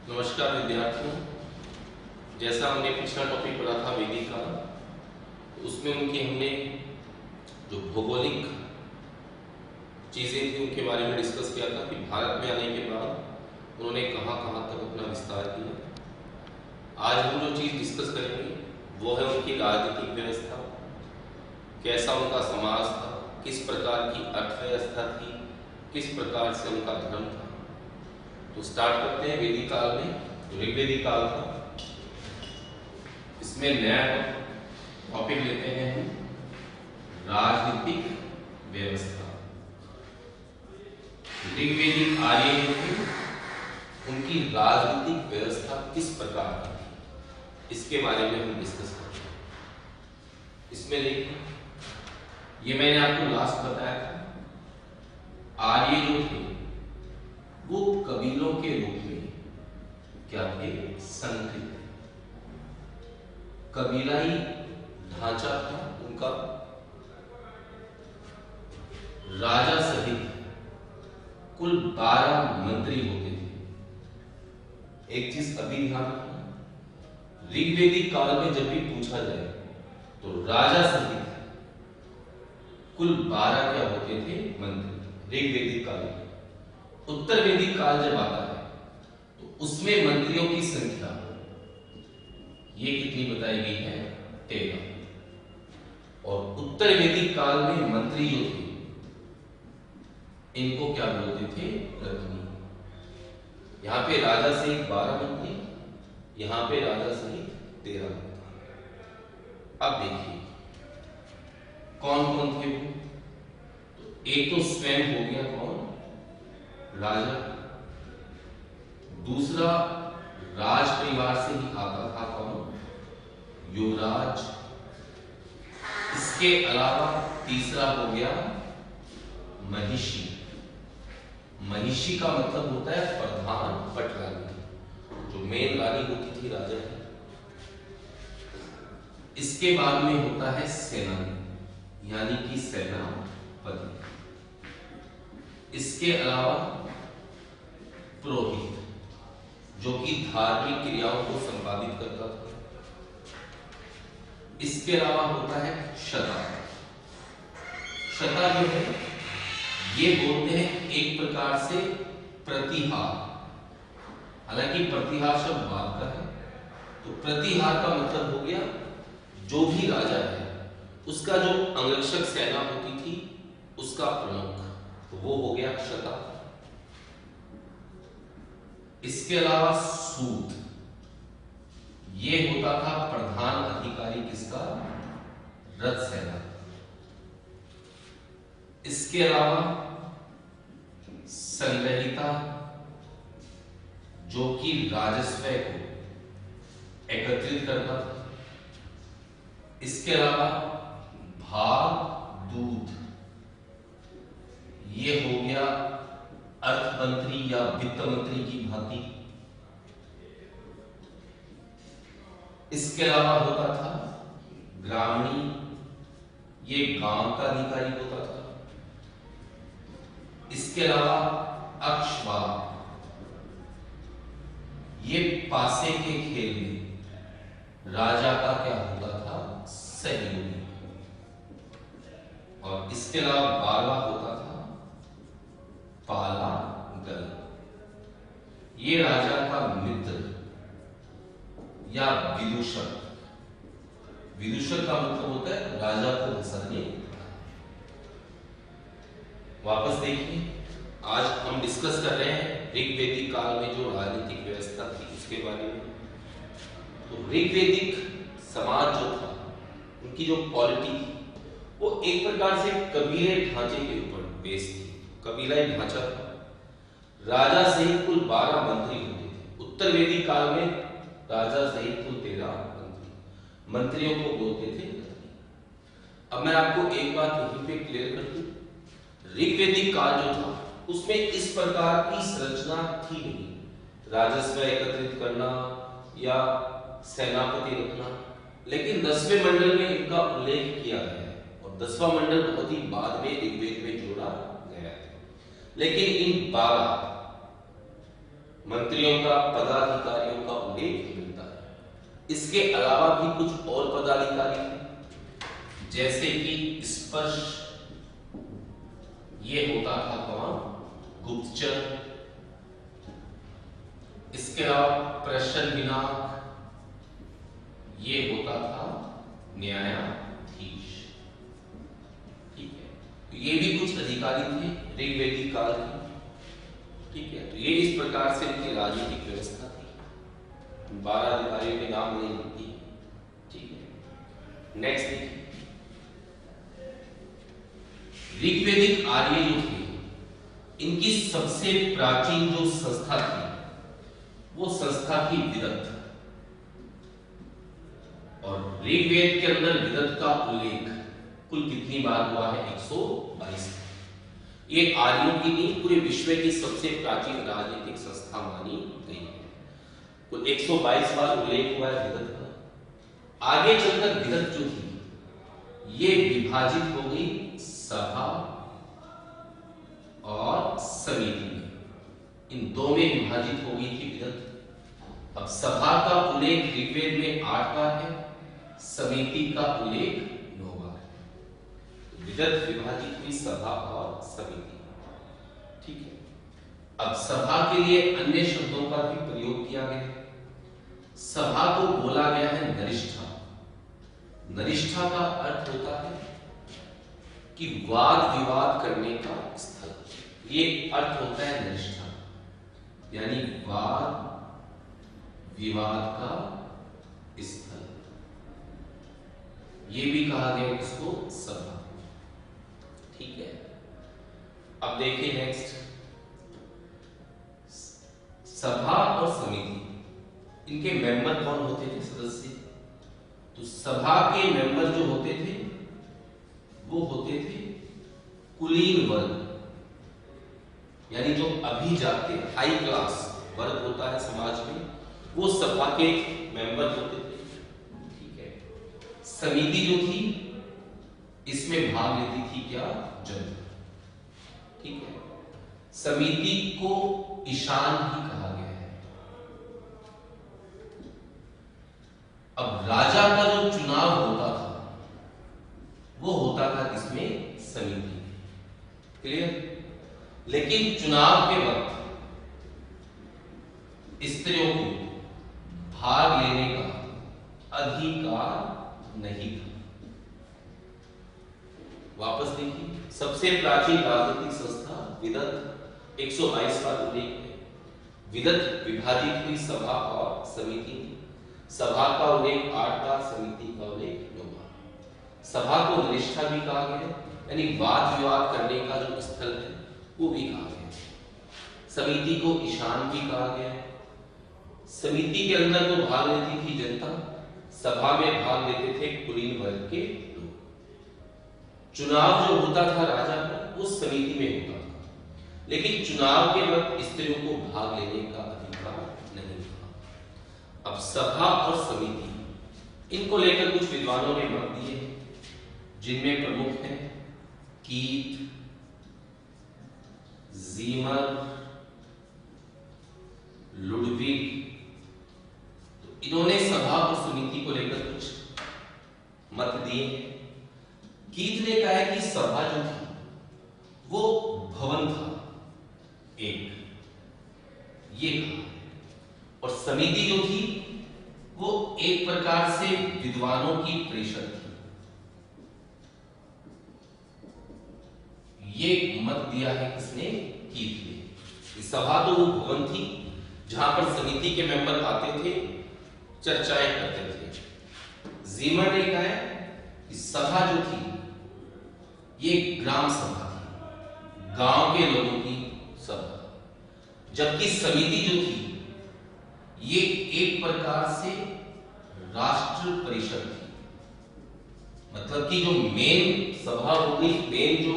नमस्कार विद्यार्थियों। जैसा हमने पिछला टॉपिक पढ़ा था वैदिक काल, उसमें हमने जो भौगोलिक चीजें थी उनके बारे में डिस्कस किया था कि भारत में आने के बाद उन्होंने कहाँ कहाँ तक अपना विस्तार किया। आज हम जो चीज डिस्कस करेंगे वो है उनकी राजनीतिक व्यवस्था, कैसा उनका समाज था, किस प्रकार की अर्थव्यवस्था थी, किस प्रकार से उनका धर्म था। तो स्टार्ट करते हैं वैदिक काल में। जो ऋग्वेदिक काल था, इसमें नया टॉपिक लेते हैं हम, राजनीतिक व्यवस्था। ऋग्वेदिक आर्य जो थे उनकी राजनीतिक व्यवस्था किस प्रकार की थी, इसके बारे में हम डिस्कस करते हैं। इसमें देखिए, ये मैंने आपको लास्ट बताया था, आर्य जो थे वो कबीलों के रूप में क्या थे, संघ थे। कबीलाई ढांचा था उनका। राजा सहित कुल 12 मंत्री होते थे। एक चीज अभी ध्यान रखना, ऋग्वेदिक काल में जब भी पूछा जाए तो राजा सहित कुल 12 क्या होते थे, मंत्री, ऋग्वेदिक काल में। उत्तर वैदिक काल जब आता है तो उसमें मंत्रियों की संख्या ये कितनी बताई गई है, 13। और उत्तर वैदिक काल में मंत्री जो थे इनको क्या बोलते थे, रत्नी। यहां पे राजा सहित 12 मंत्री, यहां पे राजा सहित 13 मंत्री। अब देखिए कौन कौन थे वो। तो एक तो स्वयं हो गया कौन, राजा। दूसरा राज परिवार से ही आता था कौन, युवराज। इसके अलावा तीसरा हो गया महिषी। महिषी का मतलब होता है प्रधान पटरानी, जो मेन रानी होती थी राजा की। इसके बाद में होता है सेनानी, यानी कि सेनापति। इसके अलावा पुरोहित, जो कि धार्मिक क्रियाओं को संपादित करता था। इसके अलावा होता है क्षता। क्षता जो है ये बोलते हैं एक प्रकार से प्रतिहार। हालांकि प्रतिहार शब्द बात का है, तो प्रतिहार का मतलब हो गया जो भी राजा है उसका जो अंगरक्षक सेना होती थी उसका प्रमुख, तो वो हो गया क्षता। इसके अलावा सूत, ये होता था प्रधान अधिकारी किसका, रथ सेना। इसके अलावा संग्रहिता, जो कि राजस्व को एकत्रित करता था। इसके अलावा भाग दूत, ये हो गया अर्थ मंत्री या वित्त मंत्री की भांति। इसके अलावा होता था ग्रामीणी, ये गांव का अधिकारी होता था। इसके अलावा अक्षवाद, ये पासे के खेल में राजा का क्या होता था, सहयोगी। और इसके अलावा 12वां होता था पालागल, ये राजा का मित्र या विदूषक। विदूषक का मतलब होता है राजा को हंसाने। वापस देखिए, आज हम डिस्कस कर रहे हैं ऋग्वेदिक काल में जो राजनीतिक व्यवस्था थी उसके बारे में। तो ऋग्वेदिक समाज जो था, उनकी जो पॉलिटी थी वो एक प्रकार से कबीले ढांचे के ऊपर बेस्ड थी। कबीलाई ढांचा था। राजा सहित कुल 12 मंत्री होते थे। उत्तर वैदिक काल में राजा सहित कुल 13 मंत्री, मंत्रियों को बोलते थे। अब मैं आपको एक बात यहीं पे क्लियर कर दूं, ऋग्वेदिक काल जो था उसमें इस प्रकार की संरचना थी नहीं, राजस्व एकत्रित करना या सेनापति रखना। लेकिन 10वें मंडल में इनका उल्लेख किया गया है, और 10वां मंडल बहुत ही बाद में ऋग्वेद में जोड़ा गया है। लेकिन इन 12 मंत्रियों का, पदाधिकारियों का उल्लेख मिलता है। इसके अलावा भी कुछ और पदाधिकारी हैं, जैसे कि स्पर्श, ये होता था कौन? गुप्तचर। इसके अलावा प्रश्न दिनांक, ये होता था न्यायाधीश। ठीक है, तो ये भी कुछ अधिकारी थे ऋग्वैदिक काल के। ठीक है, तो ये इस प्रकार से इनकी राजनीतिक व्यवस्था थी। 12 अधिकारियों के नाम नहीं लिखती। ठीक है, नेक्स्ट देखिए, ऋग्वैदिक आर्य जो थे, इनकी सबसे प्राचीन जो संस्था थी वो संस्था थी विदत। और ऋग्वेद के अंदर विदत का उल्लेख कुल कितनी बार हुआ है? 122। ये आर्यों की नहीं, पूरे विश्व की सबसे प्राचीन राजनीतिक संस्था मानी गई है। कुल 122 बार उल्लेख हुआ है विदत का। आगे चलकर विदत जो थी ये विभाजित हो गई सभा और समिति में। इन दो में विभाजित हो गई थी विदत। अब सभा का उल्लेख ऋग्वेद में 8 बार है, समिति का उल्लेख 9 बार है। विदत विभाजित हुई सभा और समिति। ठीक है, अब सभा के लिए अन्य शब्दों का भी प्रयोग किया गया है। सभा को बोला गया है नरिष्ठा। नरिष्ठा का अर्थ होता है कि वाद विवाद करने का स्थल। ये अर्थ होता है नरिष्ठा, यानी वाद विवाद का स्थल। ये भी कहा गया इसको सभा। ठीक है, अब देखिए नेक्स्ट, सभा और समिति, इनके मेंबर कौन होते थे? सदस्य। तो सभा के मेंबर जो होते थे वो होते थे कुलीन वर्ग, यानी जो अभिजात्य हाई क्लास वर्ग होता है समाज में, वो सभा के मेंबर होते थे। ठीक है, समिति जो थी इसमें भाग लेती थी क्या? जनता। ठीक है, समिति को ईशान ही कहा गया है। अब राजा का जो चुनाव होता था वो होता था इसमें समिति। क्लियर? लेकिन चुनाव के वक्त स्त्रियों को भाग लेने का अधिकार नहीं था। वापस देखिए, सबसे प्राचीन राजनीतिक संस्था विदत 122 बार उल्लेख है। विदत विभाजित हुई सभा और समिति। सभा का उल्लेख 8 बार, समिति का उल्लेख 9 बार। सभा को नरिष्ठा भी कहा गया है, यानी वाद विवाद करने का जो स्थल है वो भी कहा गया है। समिति को ईशान भी कहा गया है। समिति के अंदर तो भाग लेती थी जनता, सभा में भाग लेते थे कुलीन वर्ग के लोग। चुनाव जो होता था राजा का वो समिति में होता था, लेकिन चुनाव के वक्त स्त्रियों को भाग लेने का अधिकार नहीं था। अब सभा और समिति, इनको लेकर कुछ विद्वानों ने मत दिए, जिनमें प्रमुख हैं कीट, जीमर, लुडविग। इन्होंने सभा और समिति को लेकर कुछ मत दिए। कीट ने कहा है कि सभा जो थी वो भवन था एक, ये कहा, और समिति जो थी वो एक प्रकार से विद्वानों की परिषद थी। ये मत दिया है किसने? कीट ने। सभा तो वो भवन थी जहां पर समिति के मेंबर आते थे, चर्चाएं करते थे। जीमर ने कहा है कि सभा जो थी ये ग्राम सभा थी, गांव के लोगों की सभा, जबकि समिति जो थी ये एक प्रकार से राष्ट्र परिषद थी। मतलब कि जो मेन सभा होगी, मेन जो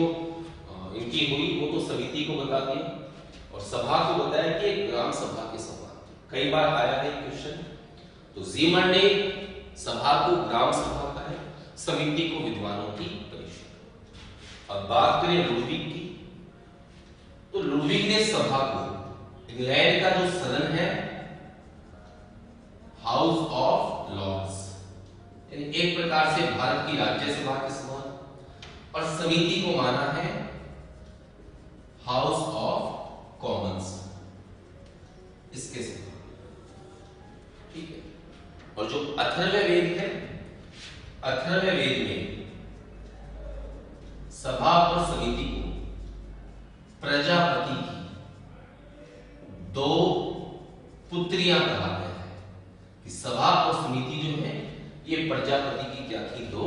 इनकी हुई वो तो समिति को बता दिया, और सभा को बताया कि एक ग्राम सभा की सभा। कई बार आया है क्वेश्चन। तो जीमर ने सभा को ग्राम सभा कहा है, समिति को विद्वानों की परिषद। अब बात करें लुडविग की, तो लुडविग ने सभा को इंग्लैंड का जो सदन राज्यसभा के समान, और समिति को माना है हाउस ऑफ कॉमन्स इसके समान, ठीक है। और जो अथर्ववेद है, अथर्ववेद में सभा और समिति को प्रजापति की दो पुत्रियां कहा गया है कि सभा और समिति जो है ये प्रजापति की क्या थी, दो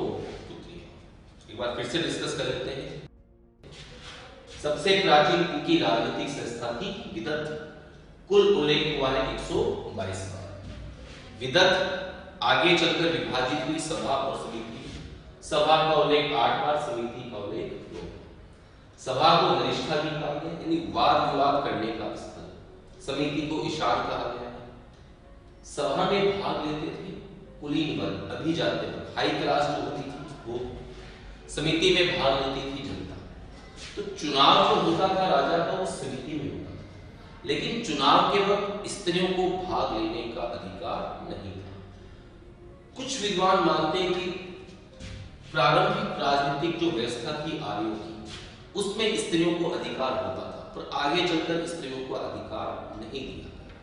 पुत्रियां। एक बार फिर से डिस्कस कर लेते हैं। सबसे प्राचीन इनकी राजनीतिक संस्था थी विदत, कुल उल्लेख हुआ है 122 बार। विदत आगे चलकर विभाजित हुई सभा और समिति, सभा का उल्लेख 8 बार, समिति का उल्लेख 2। सभा को वरिष्ठा भी कहा गया, यानी वाद विवाद करने का स्थल। समिति को ईशान कहा गया है। सभा में भाग लेते थे कुलीन वर्ग, अभिजात्य वर्ग, हाई क्लास जो होती थी वो। समिति में भाग लेती थी जनता। तो चुनाव जो होता था राजा का वो समिति में होता था, लेकिन चुनाव के वक्त स्त्रियों को भाग लेने का अधिकार नहीं था। कुछ विद्वान मानते हैं कि प्रारंभिक राजनीतिक जो व्यवस्था थी आर्यों की, उसमें स्त्रियों को अधिकार होता था, पर आगे चलकर स्त्रियों को अधिकार नहीं दिया गया।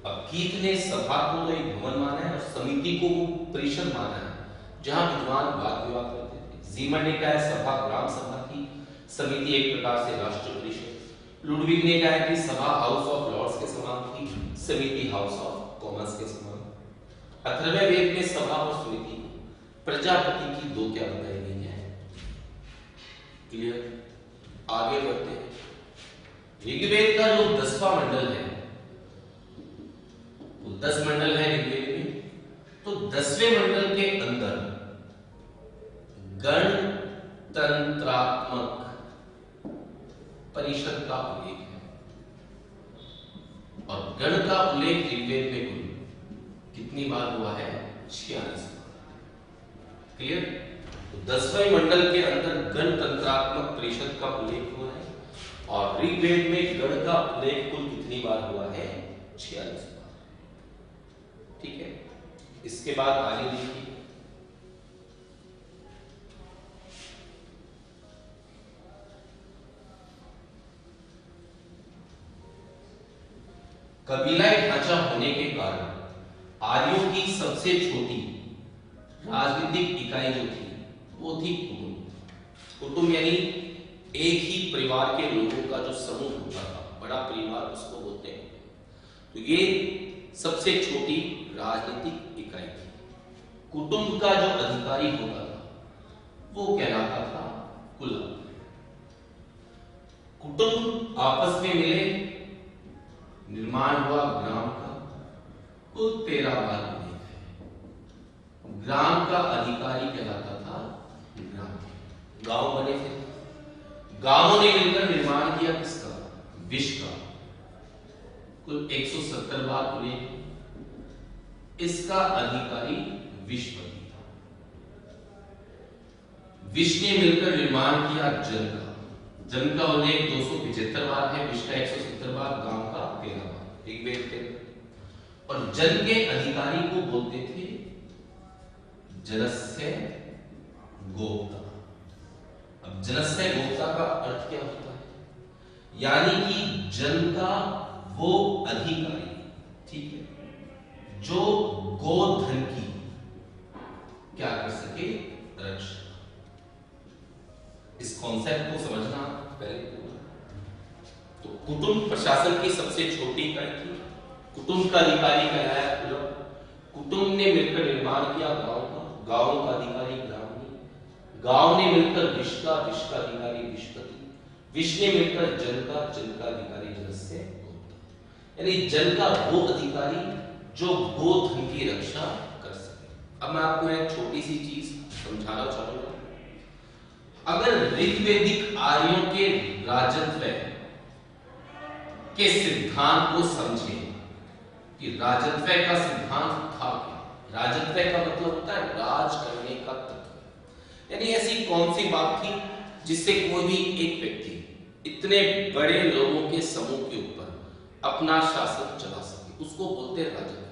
अब कीथ ने सभा को तो एक भवन माना है और समिति को परिषद माना है, जहां विद्वान वाद विवाद करते थे। जीमन ने कहा सभा ग्राम सभा थी, समिति एक प्रकार से राष्ट्र परिषद। लुडविग ने कहा कि सभा हाउस ऑफ लॉर्ड्स के समान थी, समिति हाउस ऑफ कॉमन्स के समान। अथर्ववेद में सभा और समिति प्रजापति की दो क्या बताई गई है। क्लियर? आगे बढ़ते हैं। ऋग्वेद का जो 10वां मंडल है, तो 10 मंडल है ऋग्वेद में, तो 10वें मंडल के अंदर गणतंत्रात्मक परिषद का उल्लेख है, और गण का उल्लेख ऋग्वेद में कुल कितनी बार हुआ है? 46 बार। क्लियर? तो 10वें मंडल के अंदर गणतंत्रात्मक परिषद का उल्लेख हुआ है, और ऋग्वेद में गण का उल्लेख कुल कितनी बार हुआ है? 46 बार। ठीक है, इसके बाद आगे देखिए। कबीलाई ढांचा होने के कारण आर्यों की सबसे छोटी राजनीतिक इकाई जो थी वो थी कुटुंब। कुटुंब यानी एक ही परिवार के लोगों का जो समूह होता था, बड़ा परिवार उसको बोलते हैं। तो ये सबसे छोटी राजनीतिक इकाई थी। कुटुंब का जो अधिकारी होता था वो कहलाता था कुल। कुटुंब आपस में मिले, निर्माण हुआ ग्राम का। कुल 13 बार हुए थे। ग्राम का अधिकारी कहलाता था ग्राम। गांव बने थे, गांवों ने मिलकर निर्माण किया किसका? विश्व का। कुल 170 बार हुए। इसका अधिकारी विश्वपति था। विश्व ने मिलकर निर्माण किया जन का। जन का उल्लेख 275 बार है, विश्व का 170 बार, गांव का 13 बार। ऋग्वेद के। और जन के अधिकारी को बोलते थे जनस्य गोप्ता। अब जनस्य गोप्ता का अर्थ क्या होता है? यानी कि जन का वो अधिकारी, ठीक है, जो गोधन की क्या कर सके? रक्षा। इस कॉन्सेप्ट को समझना पहले। तो कुटुंब प्रशासन की सबसे छोटी इकाई थी। कुटुंब का अधिकारी कहलाया कुल। कुटुंब ने मिलकर निर्माण किया गांव का। गांव का अधिकारी ग्रामीण। गांव ने मिलकर विश्व का। विश्व का अधिकारी विश्वपति। विश्व ने मिलकर जन का। जन का अधिकारी जनस्य गोप्ता। यानी जन का वो अधिकारी जो गोधन की रक्षा कर सके। अब मैं आपको एक छोटी सी चीज समझाना चाहूंगा। अगर ऋग्वेदिक आर्यों के राजत्व के सिद्धांत को समझे कि राजत्व का सिद्धांत था क्या? राजत्व का मतलब होता है राज करने का तत्व। यानी ऐसी कौन सी बात थी जिससे कोई भी एक व्यक्ति इतने बड़े लोगों के समूह के ऊपर अपना शासन चला सके, उसको बोलते हैं राजत्व।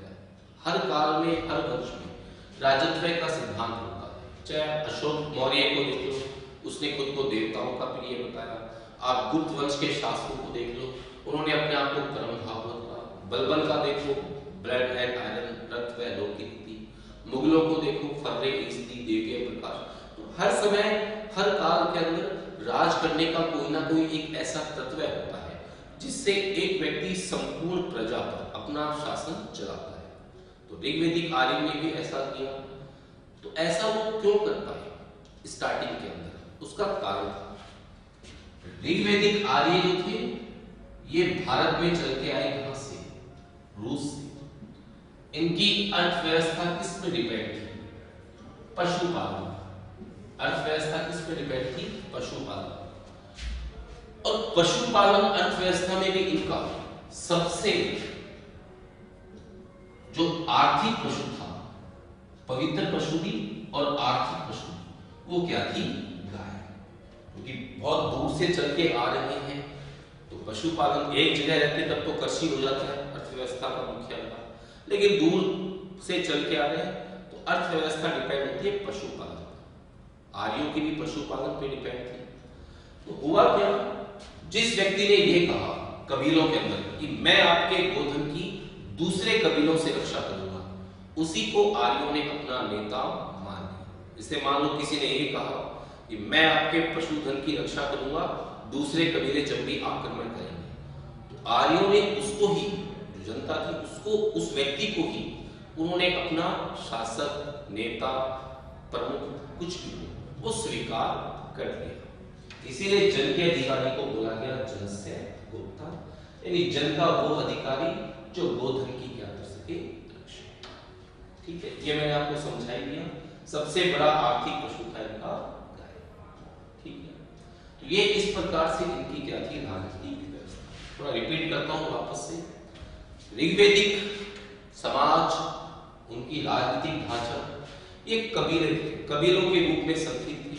हर काल में, हर वंश में राजत्व का सिद्धांत होता है। चाहे अशोक मौर्य को देख लो, उसने खुद को देवताओं का प्रिय बताया। आप गुप्त वंश के शासकों को देख लो, उन्होंने अपने आप को परम भागवत कहा। बलबन का देखो, ब्रेड एंड आयरन, रक्त व लोक की नीति। मुगलों को देखो, फर्रे ईस्ती देवीय प्रकाश। तो हर समय हर काल के अंदर राज करने का कोई ना कोई एक ऐसा तत्व होता है जिससे एक व्यक्ति संपूर्ण प्रजा पर अपना शासन चलाता है। तो ऋग्वैदिक आर्य ने भी ऐसा किया। तो ऐसा वो क्यों कर पाए स्टार्टिंग के अंदर, उसका कारण था ऋग्वैदिक आर्य जो थे ये भारत में चल के आए, कहां से? रूस से। इनकी अर्थव्यवस्था किस पे डिपेंड थी? पशुपालन। अर्थव्यवस्था किस पे डिपेंड थी? पशुपालन। और पशुपालन अर्थव्यवस्था में भी इनका सबसे जो आर्थिक पशु था, पवित्र पशु भी और आर्थिक पशु भी, वो क्या थी? गाय। क्योंकि बहुत दूर से चल के आ रहे हैं तो पशुपालन, एक जगह रहते तब तो कृषि हो जाता है, अर्थव्यवस्था का मुख्य आधार, लेकिन दूर से चल के आ रहे हैं तो अर्थव्यवस्था डिपेंड होती है पशुपालन। आर्यों की भी पशुपालन पे डिपेंड थी। तो हुआ क्या, जिस व्यक्ति ने ये कहा कबीलों के अंदर कि मैं आपके गोधन की दूसरे कबीलों से रक्षा करूंगा, उसी को आर्यों ने अपना नेता मान लिया। इससे मान लो किसी ने ये कहा कि मैं आपके पशुधन की रक्षा करूंगा, दूसरे कबीले जब भी आक्रमण करेंगे, तो आर्यों ने उसको ही, जो जनता थी उसको, उस व्यक्ति को ही उन्होंने अपना शासक, नेता, प्रमुख कुछ भी हो वो स्वीकार कर लिया। इसीलिए जन के अधिकारी को बोला गया जनस्य गोप्ता, यानी जन का वो अधिकारी जो गोधन की क्या कर सके, रक्षा। ठीक है, ये मैंने आपको समझा ही दिया। सबसे बड़ा आर्थिक पशु था इनका गाय। ठीक है, तो ये इस प्रकार से इनकी क्या थी, राजनीतिक व्यवस्था। थोड़ा रिपीट करता हूं वापस से। ऋग्वैदिक समाज, उनकी राजनीतिक ढांचा, ये कबीले थे, कबीलों के रूप में संस्थित थी।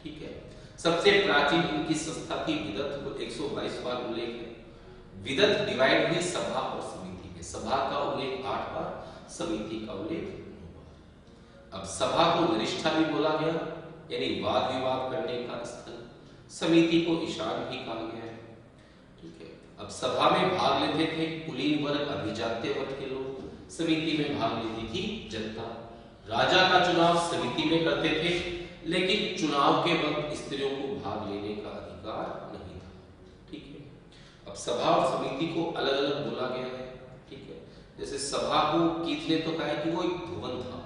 ठीक है, सबसे प्राचीन इनकी संस्था थी विदत, को 122 बार उल्लेख है। विदत डिवाइड हुई सभा और समिति में, सभा का उल्लेख 8 बार, समिति का उल्लेख 9 बार। अब सभा को निष्ठा भी बोला गया, यानी वाद विवाद करने का स्थल। समिति को ईशान भी कहा गया है। ठीक है, अब सभा में भाग लेते थे कुलीन वर्ग, अभिजात्य वर्ग के लोग, समिति में भाग लेती थी जनता। राजा का चुनाव समिति में करते थे, लेकिन चुनाव के वक्त स्त्रियों को भाग लेने का अधिकार नहीं था। ठीक है, अब सभा और समिति को अलग अलग बोला गया है। ठीक है, जैसे सभा को कीथ ने तो कहा कि वो एक भवन था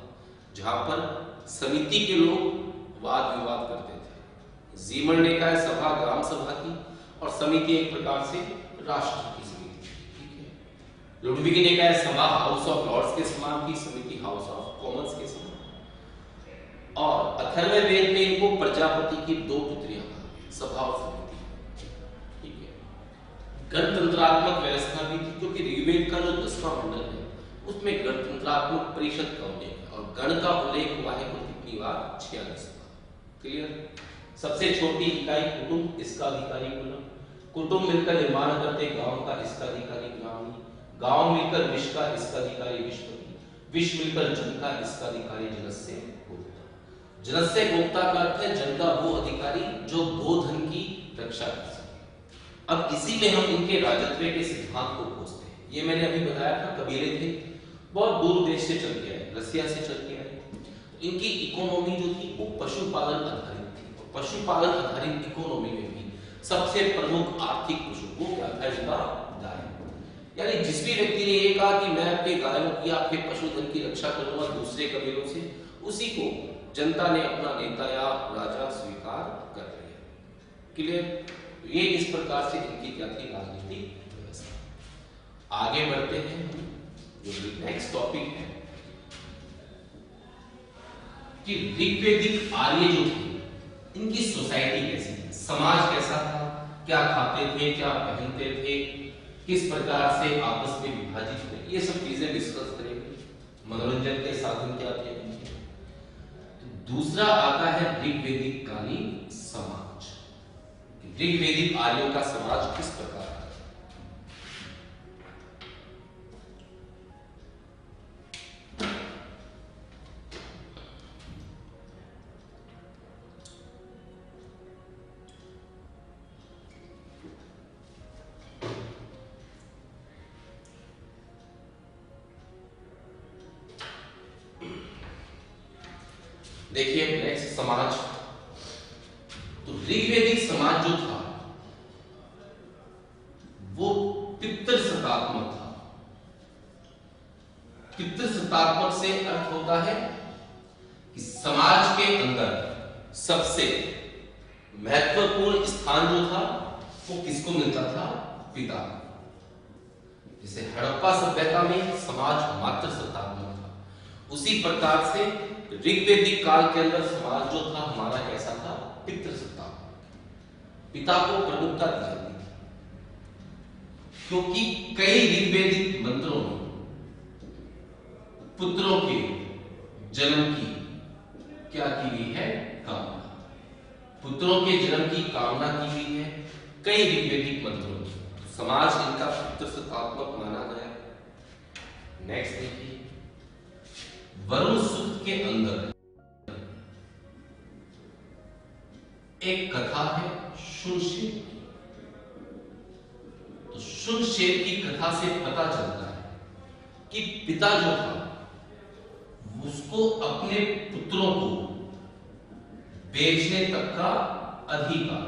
जहां पर समिति के लोग वाद विवाद करते थे। जीमन ने कहा सभा ग्राम सभा थी और समिति एक प्रकार से राष्ट्र की समिति। ठीक है, लुडविग ने कहा सभा हाउस ऑफ लॉर्ड्स के समान थी, समिति हाउस ऑफ कॉमन्स के समान। और अथर्ववेद में इनको प्रजापति की 2 पुत्रियां, सभा और समिति। ठीक है, गणतंत्रात्मक व्यवस्था भी थी, क्योंकि ऋग्वेद का जो 10वां मंडल है उसमें गणतंत्रात्मक परिषद का उल्लेख है, और गण का उल्लेख हुआ है कितनी बार? 46 बार। क्लियर? सबसे छोटी इकाई कुटुंब, इसका अधिकारी कुलम। कुटुंब मिलकर निर्माण करते गांव का, इसका अधिकारी ग्रामीण। गांव मिलकर विश्व का, इसका अधिकारी विश्वपति। विश्व मिलकर जन का, इसका अधिकारी जनस्य गोप्ता। जनस्य गोप्ता का अर्थ है जन का वो अधिकारी जो गोधन की रक्षा कर सके। अब इसी में हम इनके राजत्व के सिद्धांत को खोजते हैं। ये मैंने अभी बताया था, कबीले थे, बहुत दूर देश से चल के आए, रसिया से चल के आए। इनकी इकोनॉमी जो थी वो पशुपालन आधारित थी, और पशुपालन आधारित इकोनॉमी में भी सबसे प्रमुख आर्थिक पशु वो क्या था? इसका गाय। यानी जिस भी व्यक्ति ने ये कहा कि मैं आपके गायों की, आपके पशुधन की रक्षा करूंगा दूसरे कबीलों से, उसी को जनता ने अपना नेता या राजा स्वीकार कर लिया। क्लियर? ये इस प्रकार से इनकी क्या थी? राजनीतिक व्यवस्था। आगे बढ़ते हैं, जो नेक्स्ट टॉपिक है कि ऋग्वैदिक आर्य जो थे इनकी सोसाइटी कैसी थी, समाज कैसा था, क्या खाते थे, क्या पहनते थे, किस प्रकार से आपस में विभाजित थे, ये सब चीजें डिस्कस करेंगे। मनोरंजन के साधन क्या थे इनके। तो दूसरा आता है ऋग्वैदिक कालीन समाज। ऋग्वैदिक आर्यों का समाज किस प्रकार था। देखिए नेक्स्ट समाज, तो ऋग्वैदिक समाज जो था वो पितृसत्तात्मक था। पितृसत्तात्मक से अर्थ होता है कि समाज के अंदर सबसे महत्वपूर्ण स्थान जो था वो किसको मिलता था? पिता। जैसे हड़प्पा सभ्यता में समाज मातृ सत्तात्मक था, उसी प्रकार से ऋग्वैदिक काल के अंदर समाज जो था हमारा कैसा था? पितृसत्तात्मक। पिता को प्रमुखता दी जाती थी, क्योंकि कई ऋग्वैदिक मंत्रों में पुत्रों के जन्म की क्या की गई है? कामना। पुत्रों के जन्म की कामना की गई है कई ऋग्वैदिक मंत्रों में। समाज इनका पितृसत्तात्मक माना गया। नेक्स्ट देखिए, वरुण सूक्त के अंदर एक कथा है शुनशेर की। तो शुनशेर की कथा से पता चलता है कि पिता जो था उसको अपने पुत्रों को बेचने तक का अधिकार।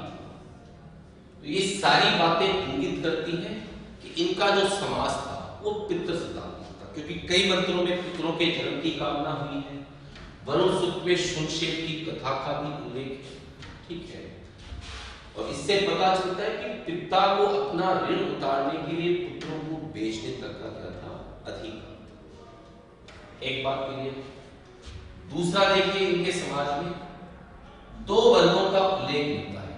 तो ये सारी बातें इंगित करती हैं कि इनका जो समाज था वो पितृसत्तात्मक था, क्योंकि कई मंत्रों में पुत्रों के जन्म की कामना हुई है। वरुण सूक्त में शुनशेर की कथा का भी उल्लेख है, ठीक है। और इससे पता चलता है कि पिता को अपना ऋण उतारने के लिए पुत्रों को बेचने तक का क्या था? अधिकार। एक बात क्लियर। दूसरा देखिए, इनके समाज में दो वर्गों का उल्लेख मिलता है।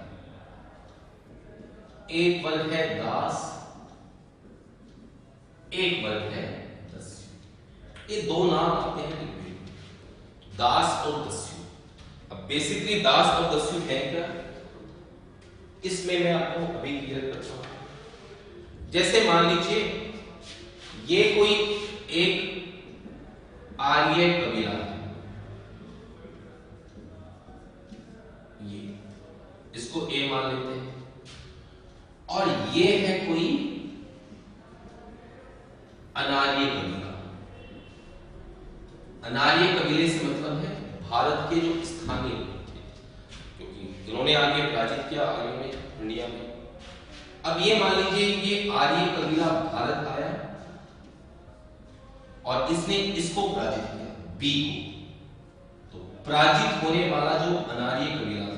एक वर्ग है दास, एक वर्ग है दस्यु। ये दो नाम आते हैं ऋग्वेद में, दास और दस्यु। अब बेसिकली दास और दस्यु है क्या, इसमें मैं आपको अभी क्लियर करता हूं। जैसे मान लीजिए ये कोई एक आर्य कबीला है, ये इसको ए मान लेते हैं, और ये है कोई अनार्य कबीला। अनार्य कबीले से मतलब है भारत के जो स्थानीय लोग थे, क्योंकि इन्होंने आगे पराजित किया आर्यों ने इंडिया में। अब ये मान लीजिए ये आर्य कबीला भारत आया और इसने इसको पराजित किया, बी को। तो पराजित होने वाला जो अनार्य कबीला था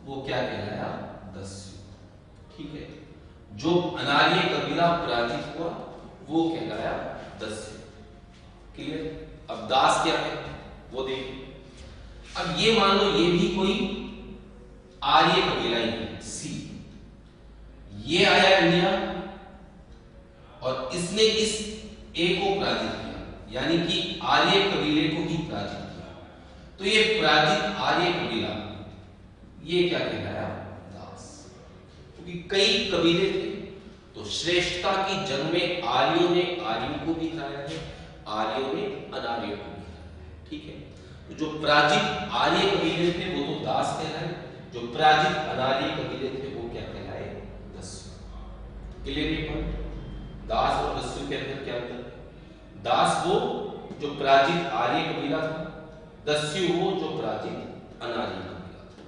वो क्या कहलाया? दस्यु, ठीक है। जो अनार्य कबीला पराजित हुआ वो कहलाया दस्यु। क्लियर। अब दास क्या है वो देखिए। अब ये मान लो ये भी कोई आर्य कबीला ही है, सी। ये आया इंडिया और इसने इस ए को पराजित किया, यानी कि आर्य कबीले को ही पराजित किया। तो ये पराजित आर्य कबीला ये क्या कहलाया? दास। क्योंकि कई कबीले थे, तो श्रेष्ठता की जंग में आर्यों ने आर्यों को भी हराया है, आर्यों ने अनार्यों को भी हराया है, ठीक है। तो जो पराजित आर्य कबीले थे वो तो दास कहलाए, जो पराजित अनार्य कबीले थे वो क्या कहलाए? दस्यु। क्लियर। दास और दस्यु के अंदर क्या अंतर है? दास वो जो पराजित आर्य कबीला था, दस्यु वो जो पराजित अनार्य कबीला था,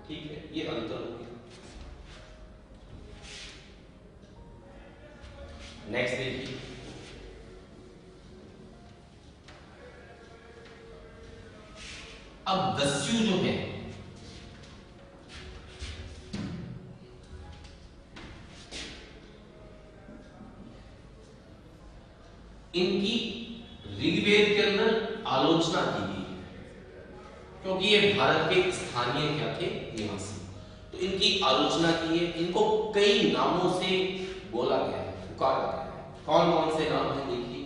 ठीक है। ये अंतर हो गया। नेक्स्ट देखिए, अब दस्यु जो है इनकी ऋग्वेद के अंदर आलोचना की गई है, क्योंकि ये भारत के स्थानीय क्या थे? निवासी। तो इनकी आलोचना की है, इनको कई नामों से बोला गया है, पुकारा गया है। कौन कौन से नाम है देखिए।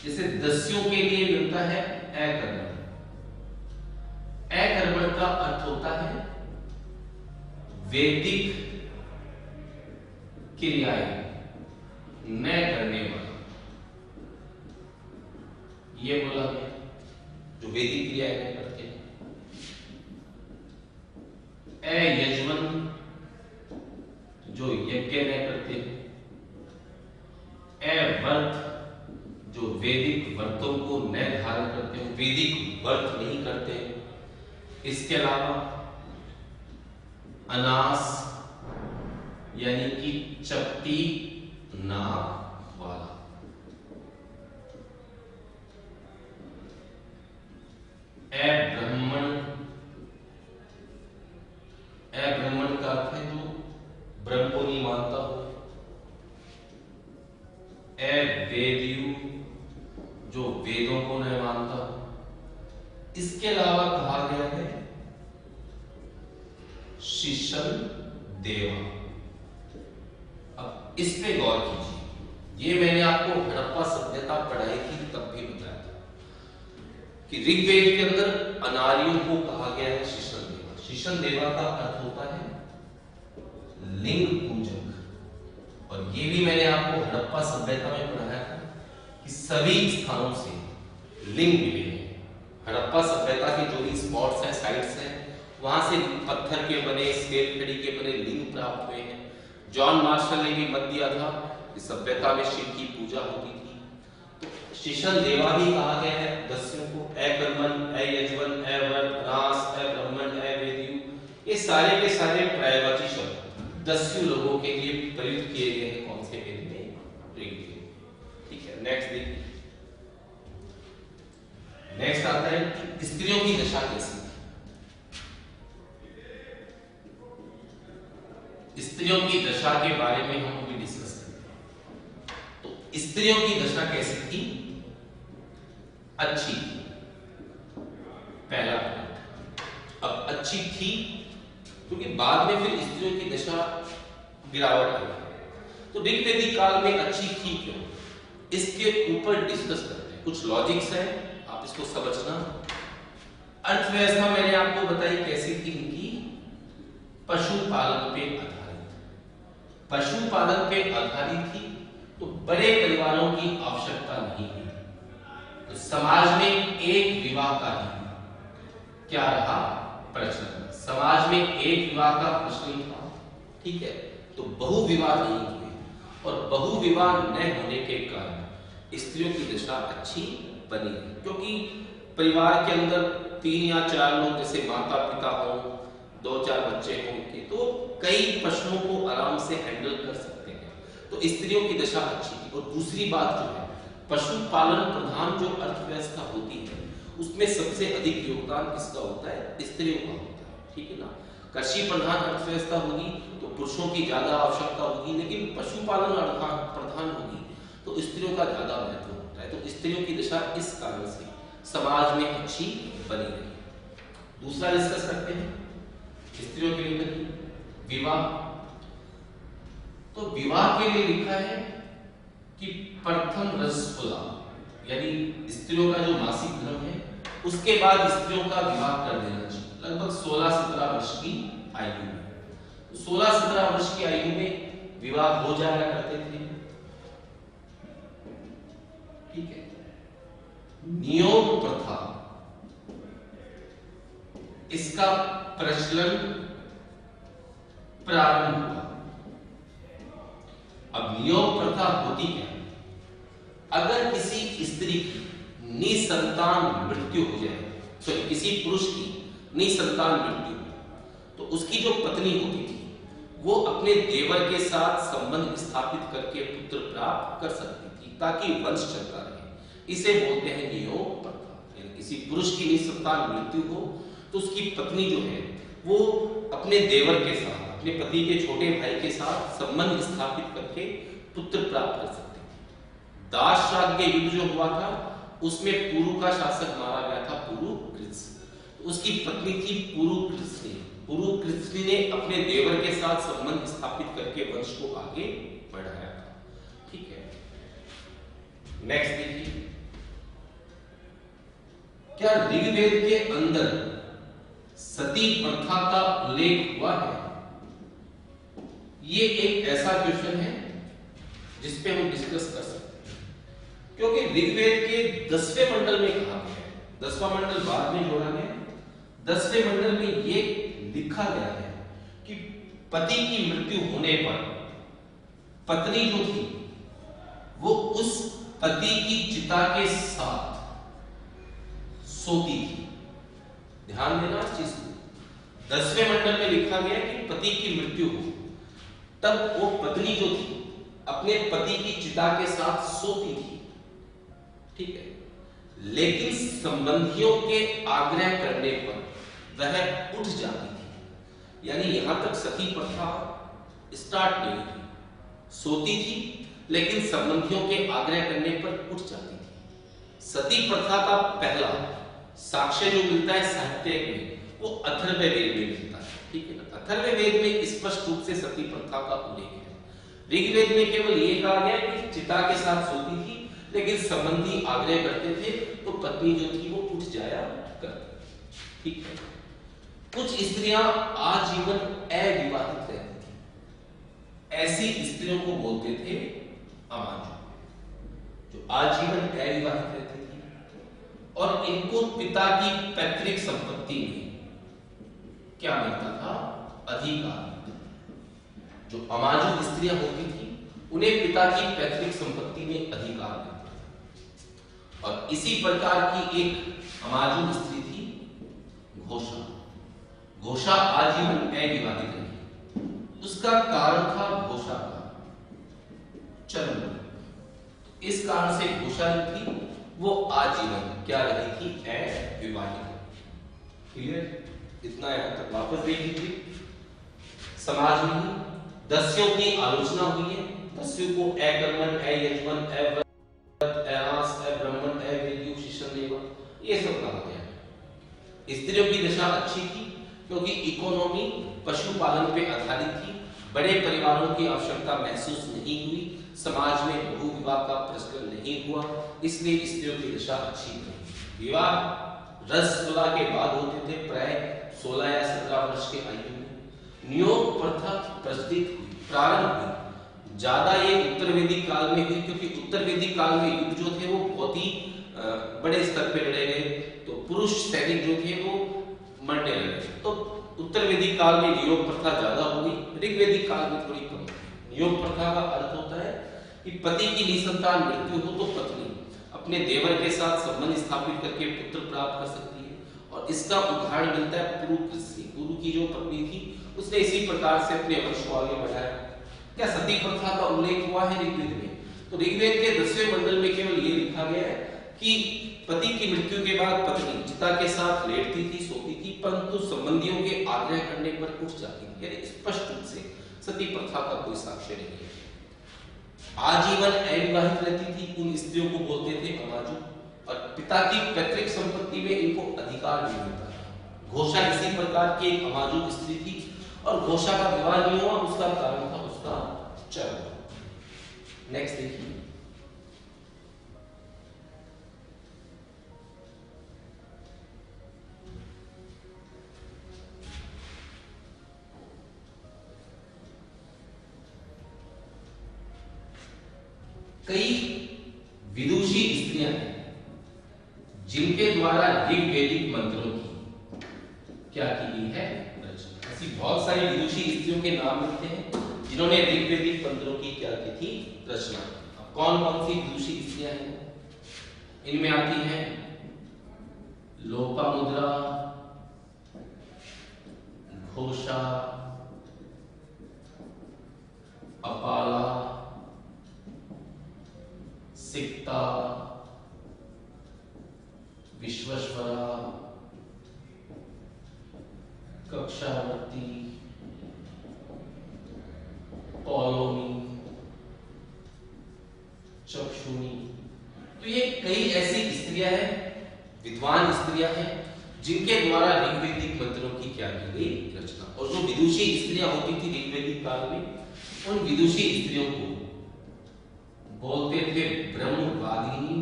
जैसे दस्युओं के लिए मिलता है अकर्मण। अकर्मण का अर्थ होता है वैदिक क्रियाएं न करने वाला। ये बोला गया जो वैदिक क्रियाएं नहीं करते हैं। यजमान जो यज्ञ नहीं करते हैं। व्रत जो वैदिक व्रतों को न धारण करते हो, वैदिक व्रत नहीं करते। इसके अलावा अनास यानी कि चपटी नाक वाला, अब्राह्मण, अब्राह्मण का अर्थ है जो ब्रह्म को नहीं मानता हो, अवेदियु जो वेदों को नहीं मानता हो। इसके अलावा कहा गया है शिशल देवा। अब इस पे गौर कीजिए, ये मैंने आपको हड़प्पा सभ्यता पढ़ाई थी तब भी बताया था कि ऋग्वेद के अंदर अनार्यों को कहा गया है शिशल देवा। शिशल देवा का अर्थ होता है लिंग पूजक, और ये भी मैंने आपको हड़प्पा सभ्यता में पढ़ाया था कि सभी स्थानों से लिंग मिले हैं। हड़प्पा सभ्यता के जो भी स्पॉट्स हैं, साइट्स हैं, वहां से पत्थर के बने, स्केल खड़ी के बने लिंग प्राप्त हुए हैं। जॉन मार्शल ने भी मत दिया था कि सभ्यता में शिव की पूजा होती थी। तो शिशल देवा भी कहा गया है दस्युओं को, अकर्मण, अयजवन, अवर्त, नास, अब्राह्मण, अवेदियु, ये सारे के सारे पर्यायवाची शब्द दस्यु लोगों के लिए प्रयुक्त किए गए हैं। कौन से वेद में? ऋग्वेद। ठीक है, नेक्स्ट देखिए। नेक्स्ट आता है कि स्त्रियों की दशा कैसी थी। स्त्रियों की दशा के बारे में हम अभी डिस्कस करते हैं। तो स्त्रियों की दशा कैसी थी? अच्छी थी, पहला पॉइंट। अब अच्छी थी क्योंकि बाद में फिर स्त्रियों की दशा गिरावट आई। तो ऋग्वेदिक काल में अच्छी थी क्यों, इसके ऊपर डिस्कस करते हैं। कुछ लॉजिक्स है, आप इसको समझना। अर्थव्यवस्था मैंने आपको बताई कैसी थी इनकी, पशुपालन पे आधारित। पशुपालन पे आधारित थी तो बड़े परिवारों की आवश्यकता नहीं हुई। तो समाज में एक विवाह का ही क्या रहा? प्रचलन। समाज में एक विवाह का प्रचलन था, ठीक है। तो बहुविवाह नहीं हुए, और बहुविवाह न होने के कारण स्त्रियों की दशा अच्छी बनी, क्योंकि परिवार के अंदर 3 या 4 लोग, जैसे माता पिता हो, 2-4 बच्चे होंगे, तो कई प्रश्नों को आराम से हैंडल कर सकते हैं। तो स्त्रियों की दशा अच्छी थी। और दूसरी बात जो है, पशुपालन प्रधान जो अर्थव्यवस्था होती है उसमें सबसे अधिक योगदान किसका होता है? स्त्रियों का होता है, ठीक है ना। कृषि प्रधान अर्थव्यवस्था होगी तो पुरुषों की ज्यादा आवश्यकता होगी, लेकिन पशुपालन प्रधान होगी तो स्त्रियों का ज्यादा महत्व होता है। तो स्त्रियों की दशा इस कारण से समाज में अच्छी बनी रही। दूसरा डिस्कस करते हैं स्त्रियों के लिए विवाह। तो विवाह के लिए लिखा है कि प्रथम रसफुला, यानी स्त्रियों का जो मासिक धर्म है उसके बाद स्त्रियों का विवाह कर देना चाहिए, लगभग 16-17 वर्ष की आयु में। 16-17 वर्ष की आयु में विवाह हो जाया करते थे, ठीक है। नियोग प्रथा, इसका प्रचलन प्रारंभ हुआ। अब नियोग प्रथा होती क्या है? अगर किसी स्त्री की निसंतान मृत्यु हो जाए, तो किसी पुरुष की निसंतान मृत्यु हो, तो उसकी जो पत्नी होती थी वो अपने देवर के साथ संबंध स्थापित करके पुत्र प्राप्त कर सकती थी, ताकि वंश चलता रहे। इसे बोलते हैं नियोग प्रथा। यानी किसी पुरुष की निसंतान मृत्यु हो तो उसकी पत्नी जो है वो अपने देवर के साथ, अपने पति के छोटे भाई के साथ संबंध स्थापित करके पुत्र प्राप्त कर सकती थी। दासराज्य युद्ध जो हुआ था उसमें पुरु का शासक मारा गया था, पुरुकृत्स। उसकी पत्नी थी पुरुकृत्सिनी। पुरुकृत्सिनी ने अपने देवर के साथ संबंध स्थापित करके वंश को आगे बढ़ाया था, ठीक है। नेक्स्ट देखिए, क्या ऋग्वेद के अंदर सती प्रथा का उल्लेख हुआ है? ये एक ऐसा क्वेश्चन है जिसपे हम डिस्कस कर सकते हैं, क्योंकि ऋग्वेद के 10वें मंडल में कहा गया है, 10वां मंडल बाद में जोड़ा गया, 10वें मंडल में ये लिखा गया है कि पति की मृत्यु होने पर पत्नी जो थी वो उस पति की चिता के साथ सोती थी। ध्यान देना इस चीज को, 10वें मंडल में लिखा गया कि पति की मृत्यु हो तब वो पत्नी जो थी अपने पति की चिता के साथ सोती थी, ठीक है, लेकिन संबंधियों के आग्रह करने पर वह उठ जाती थी। यानी यहां तक सती प्रथा स्टार्ट नहीं हुई, सोती थी लेकिन संबंधियों के आग्रह करने पर उठ जाती थी। सती प्रथा का पहला साक्ष्य जो मिलता है साहित्य में वो अथर्ववेद में मिलता है, ठीक है ना। अथर्ववेद में स्पष्ट रूप से सती प्रथा का उल्लेख है। ऋग्वेद में केवल ये कहा गया कि चिता के साथ सोती थी लेकिन संबंधी आग्रह करते थे तो पत्नी जो थी वो उठ जाया करती, ठीक है। कुछ स्त्रियां आजीवन अविवाहित रहती थी, ऐसी स्त्रियों को बोलते थे अमाजु, जो आजीवन अविवाहित रहती थी और इनको पिता की पैतृक संपत्ति में क्या मिलता था, अधिकार। जो अमाजु स्त्रियां होती थी उन्हें पिता की पैतृक संपत्ति में अधिकार मिलता था। और इसी प्रकार की एक अमाजु स्त्री थी घोषा। घोषा आजीवन अविवाहित रही, उसका कारण था घोषा का चर्म रोग। इस कारण से घोषा जो थी वो आजीवन क्या रही थी, अविवाहित। क्लियर, इतना यहां तक वापस देख लीजिए। समाज में दस्यों की आलोचना हुई है, दस्यों को अकर्मण, अयजमान, अव्रत, अरास, अब्राह्मण, अवेद्यु, शिशनदेवा, ये सब कहा गया। स्त्रियों की दशा अच्छी थी क्योंकि इकोनॉमी पशुपालन पे आधारित थी, बड़े परिवारों की आवश्यकता महसूस नहीं हुई, समाज में बहु विवाह का प्रचलन नहीं हुआ, इसलिए स्त्रियों की दशा अच्छी थी। विवाह रस 16 के बाद होते थे, प्राय 16 या 17 वर्ष के आयु में। नियोग प्रथा प्रचलित हुई, प्रारंभ हुई, ज्यादा ये उत्तर वैदिक काल में हुई क्योंकि उत्तर वैदिक काल में युद्ध जो थे वो बहुत ही बड़े स्तर पे लड़े गए, तो पुरुष सैनिक जो थे वो मरने लगे। तो उत्तर वैदिक काल में नियोग प्रथा ज्यादा हो गई, ऋग्वैदिक काल में थोड़ी कम। नियोग प्रथा का अर्थ होता है कि पति की निसंतान मृत्यु हो तो पत्नी अपने देवर के साथ संबंध स्थापित करके पुत्र प्राप्त कर सकती है, और इसका उदाहरण मिलता है पुरु से। पुरु की जो पत्नी थी उसने इसी प्रकार से अपने वंश को आगे बढ़ाया। क्या सती प्रथा का उल्लेख हुआ है ऋग्वेद में? तो ऋग्वेद के 10वें मंडल में केवल ये लिखा गया है कि पति की मृत्यु के बाद पत्नी चिता के साथ लेटती थी, सोती थी, परंतु संबंधियों के आग्रह करने पर उठ जाती थी। यानी स्पष्ट रूप से सती प्रथा का कोई साक्ष्य नहीं है। आजीवन अविवाहित रहती थी, उन स्त्रियों को बोलते थे अमाजु, और पिता की पैतृक संपत्ति में इनको अधिकार नहीं मिलता था। घोषा इसी प्रकार की एक अमाजु स्त्री थी और घोषा का विवाह नहीं हुआ, उसका कारण था उसका चर्म। नेक्स्ट देखिए, कई विदुषी स्त्रियां हैं जिनके द्वारा ऋग्वैदिक मंत्रों की क्या की गई है रचना। ऐसी बहुत सारी विदुषी स्त्रियों के नाम मिलते हैं जिन्होंने ऋग्वैदिक मंत्रों की क्या की थी रचना। अब कौन कौन सी विदुषी स्त्रियां हैं? इनमें आती हैं लोपामुद्रा, घोषा, अपाला, सिक्ता, विश्वश्वरा, कक्षावर्ती, पौलोमी, चक्षुणी। तो ये कई ऐसी स्त्रियां हैं, विद्वान स्त्रियां हैं जिनके द्वारा ऋग्वैदिक मंत्रों की क्या की गई रचना। और जो विदुषी स्त्रियां होती थी ऋग्वैदिक काल में, उन विदुषी स्त्रियों को बोलते थे ब्रह्मवादिनी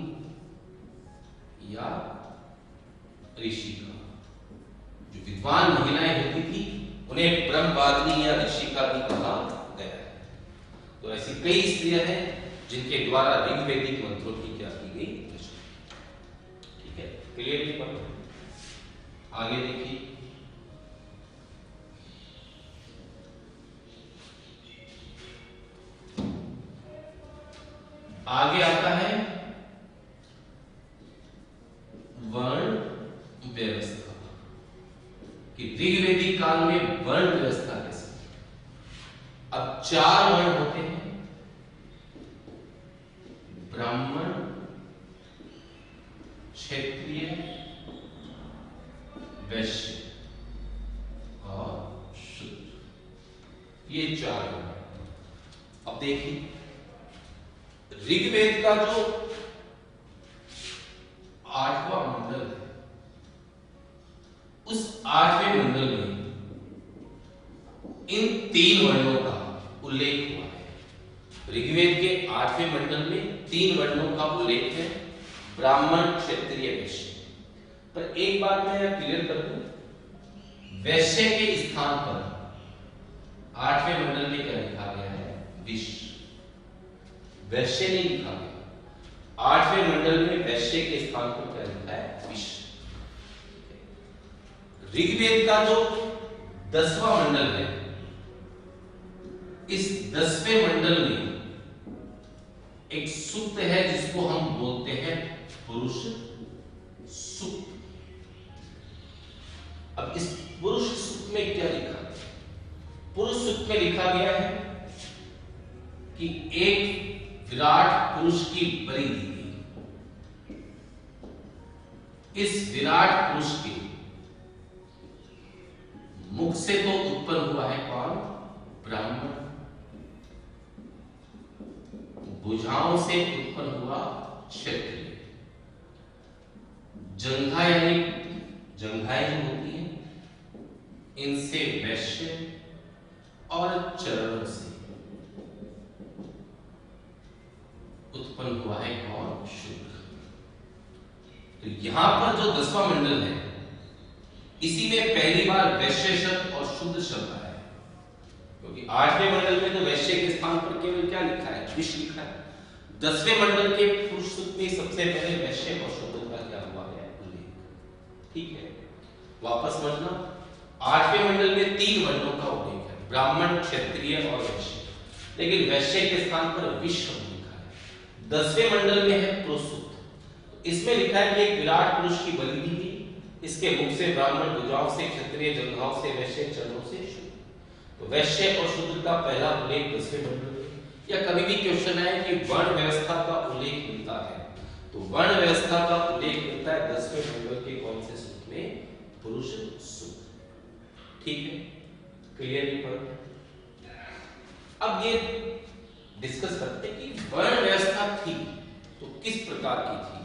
या ऋषिका। जो विद्वान महिलाएं होती थी उन्हें ब्रह्मवादिनी या ऋषिका भी कहा गया है। तो ऐसी कई स्त्रियां हैं जिनके द्वारा ऋग्वैदिक मंत्रों की क्या की गई रचना। ठीक है, क्लियर नहीं पढ़ो, आगे देखिए। आगे आता है वर्ण व्यवस्था कैसी। अब 4 वर्ण होते हैं, ब्राह्मण, क्षत्रिय, वैश्य और शूद्र, ये 4 वर्ण। अब देखिए ऋग्वेद का जो 8वां मंडल है, उस 8वें मंडल में इन 3 वर्णों का उल्लेख हुआ है। ऋग्वेद के 8वें मंडल में 3 वर्णों का उल्लेख है, ब्राह्मण, क्षत्रिय, वैश्य। पर एक बात मैं क्लियर कर दूं, वैश्य के स्थान पर 8वें मंडल में क्या लिखा गया है, विश्व। वैश्य नहीं लिखा गया, 8वें मंडल में वैश्य के स्थान पर क्या लिखा है, विश्व। ऋग्वेद का जो 10वां मंडल है, इस 10वें मंडल में एक सूक्त है जिसको हम बोलते हैं पुरुष सूक्त। अब इस पुरुष सूक्त में क्या लिखा है, पुरुष सूक्त में लिखा गया है कि एक विराट पुरुष की बलि दी गई। इस विराट पुरुष के मुख से तो उत्पन्न हुआ है कौन, ब्राह्मण। भुजाओं से उत्पन्न हुआ क्षत्रिय। जंघा यानी जंघाएं जो होती हैं, इनसे वैश्य, और चरणों से उत्पन्न हुआ है कौन, शूद्र। तो यहां पर जो 10वां मंडल है, इसी में पहली बार वैश्य शब्द और शूद्र शब्द आया है। क्योंकि 8वें मंडल में तो वैश्य के स्थान पर केवल क्या लिखा है, विश्व लिखा है। 10वें मंडल के पुरुष सूक्त में सबसे पहले वैश्य और शूद्र का क्या हुआ है, उल्लेख। ठीक है, वापस समझना, 8वें मंडल में 3 वर्णों का उल्लेख है, ब्राह्मण, क्षत्रिय और वैश्य। लेकिन वैश्य के स्थान पर विश्व लिखा है। 10वें मंडल में है पुरुष सूक्त, इसमें लिखा है कि एक विराट पुरुष की बलि दी गई। इसके मुख से ब्राह्मण, भुजाओं से क्षत्रिय, जंघाओं से वैश्य, चरणों से शूद्र। तो वैश्य और शूद्र का पहला उल्लेख 10वें मंडल में। या कभी भी क्वेश्चन है कि वर्ण व्यवस्था का उल्लेख मिलता है, तो वर्ण व्यवस्था का उल्लेख मिलता है 10वें मंडल के कौन से सूक्त में, पुरुष सूक्त। ठीक है, क्लियर नहीं पड़। अब ये डिस्कस करते हैं कि वर्ण व्यवस्था थी तो किस प्रकार की थी,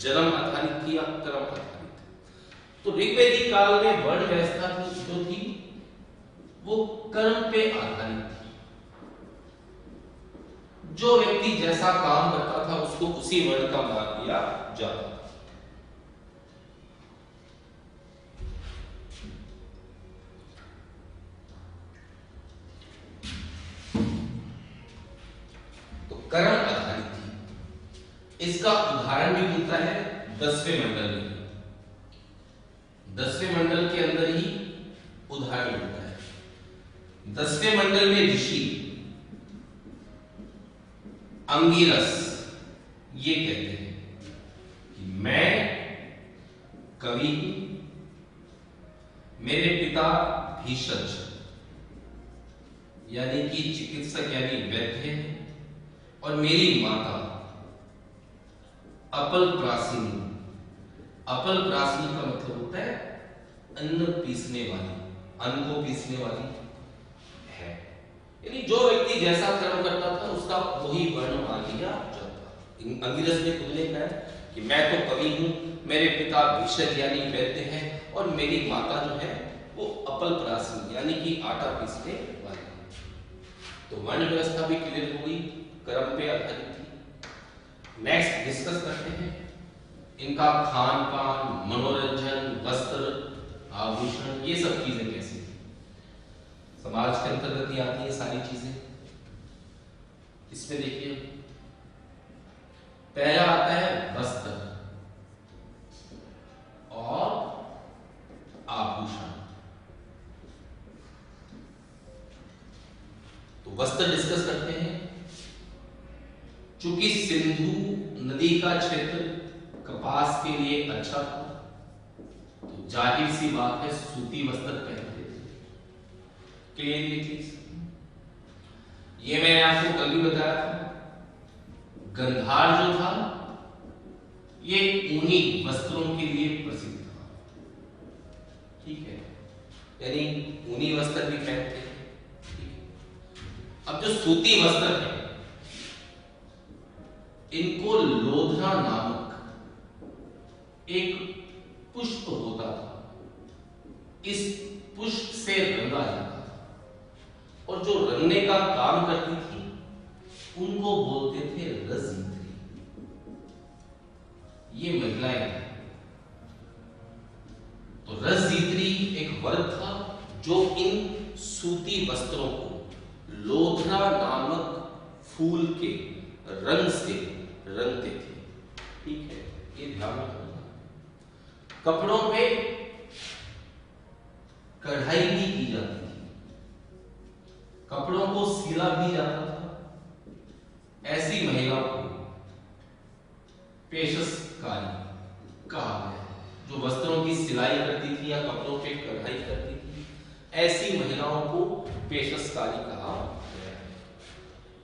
जन्म आधारित थी या कर्म आधारित। तो ऋग्वेदिक काल में वर्ण व्यवस्था जो थी वो कर्म पे आधारित थी। जो व्यक्ति जैसा काम करता था उसको उसी वर्ण का मान दिया जाता था। तो कर्म आधारित थी। इसका उदाहरण भी मिलता है 10वें मंडल में। 10वें मंडल के अंदर ही उदाहरण मिलता है। 10वें मंडल में ऋषि अंगिरस ये कहते हैं कि मैं कवि हूं, मेरे पिता भीषज यानी कि चिकित्सक यानी वैद्य हैं, और मेरी माता अपल प्रासिनी। अपल प्रासिनी का मतलब होता है अन्न पीसने वाली, अन्न को पीसने वाली है। यानी जो व्यक्ति जैसा कर्म करता था उसका वही वर्ण मान लिया जाता। अंगिरस ने खुद ने कहा कि मैं तो कवि हूं, मेरे पिता भीषज यानी वैद्य हैं, और मेरी माता जो है वो अपल प्रासिनी यानी कि आटा पीसने वाली है। तो वर्ण व्यवस्था भी क्लियर हो गई, कर्म पे आधारित थी। नेक्स्ट डिस्कस करते हैं इनका खान पान, मनोरंजन, वस्त्र, आभूषण, ये सब चीजें कैसी थी। समाज के अंतर्गत ही आती है सारी चीजें। इसमें देखिए पहला आता है वस्त्र और आभूषण। तो वस्त्र डिस्कस करते हैं। चूंकि सिंधु नदी का क्षेत्र कपास के लिए अच्छा था, तो जाहिर सी बात है सूती वस्त्र पहनते थे। क्लियर ये चीज? ये मैंने आपको कल भी बताया था। गंधार जो था ये ऊनी वस्त्रों के लिए प्रसिद्ध था, ठीक है, यानी ऊनी वस्त्र भी पहनते हैं। अब जो सूती वस्त्र है इनको लोधरा नामक एक पुष्प होता था, इस पुष्प से रंगा जाता था, और जो रंगने का काम करती थी उनको बोलते थे रजनीत्री। ये महिलाएं थी। तो रजनीत्री एक वर्ग था जो इन सूती वस्त्रों को लोधरा नामक फूल के रंग से रंगते थे, ठीक है, ये ध्यान रखना। कपड़ों पे कढ़ाई भी की जाती थी, कपड़ों को सिला भी जाता था। ऐसी महिलाओं को पेशकारी कहा गया, जो वस्त्रों की सिलाई करती थी या कपड़ों पे कढ़ाई करती थी, ऐसी महिलाओं को पेशकारी कहा गया है।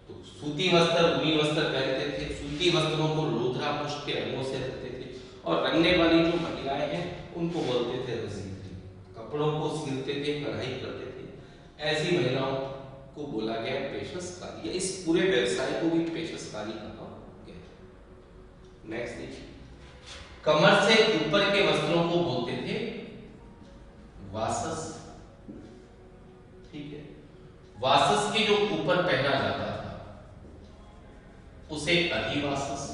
तो सूती वस्त्र, ऊनी वस्त्र पहनते थे, सूती वस्त्रों को लोधरा पुष्प के रंगों से रखते थे, और रंगने वाली जो महिलाएं हैं उनको बोलते थे रजनीत्री। कपड़ों को सिलते थे, कढ़ाई करते थे, ऐसी महिलाओं को बोला गया पेशकारी, या इस पूरे व्यवसाय को भी पेशकारी कहा गया। नेक्स्ट देखिए, कमर से ऊपर के वस्त्रों को बोलते थे वासस, ठीक है। वासस के जो ऊपर पहना जाता था उसे अधिवासस,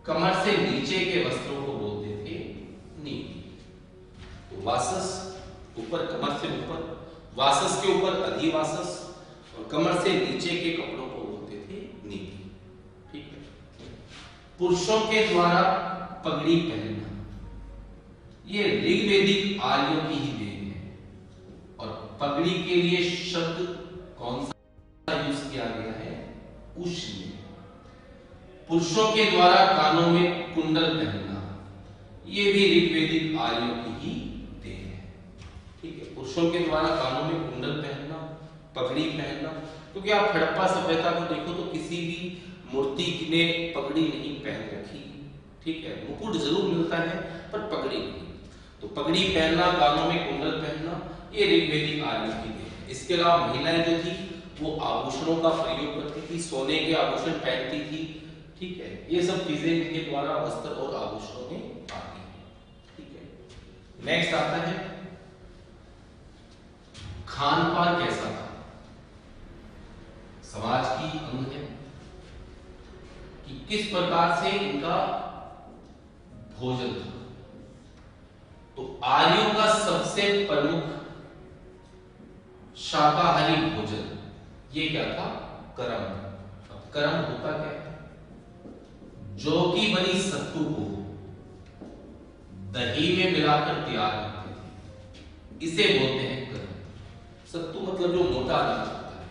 कमर से नीचे के वस्त्रों को बोलते थे नीति। तो वासस ऊपर, कमर से ऊपर, वासस के ऊपर अधिवासस, और कमर से नीचे के कपड़ों को बोलते थे नीति, ठीक है। पुरुषों के द्वारा पगड़ी पहनना ये ऋग्वेदिक आर्यों की ही देन है, और पगड़ी के लिए शब्द कौन सा यूज किया गया है? उष्ण। पुरुषों के द्वारा कानों में कुंडल पहनना ये भी ऋग्वेदिक आर्यों की ही देन है, ठीक है। पुरुषों के द्वारा कानों में कुंडल पहनना, पगड़ी पहनना, क्योंकि आप हड़प्पा सभ्यता को देखो तो किसी भी मूर्ति ने पगड़ी नहीं पहन रखी, ठीक है। मुकुट जरूर मिलता है पर पगड़ी नहीं। तो पगड़ी पहनना, कानों में कुंडल पहनना ये ऋग्वेदिक आर्यों की देन है। इसके अलावा महिलाएं जो थी वो आभूषणों का प्रयोग करती थी, सोने के आभूषण पहनती थी, ठीक है। ये सब चीजें इनके द्वारा वस्त्र और आभूषणों में आती है, ठीक है। नेक्स्ट आता है खान पान कैसा था? समाज की अंग है कि किस प्रकार से इनका भोजन था। तो आर्यों का सबसे प्रमुख शाकाहारी भोजन ये क्या था? करम। अब करम होता क्या है? जौ की बनी सत्तू को दही में मिलाकर तैयार करते थे, इसे बोलते हैं करम। सत्तू मतलब जो मोटा अनाज होता है,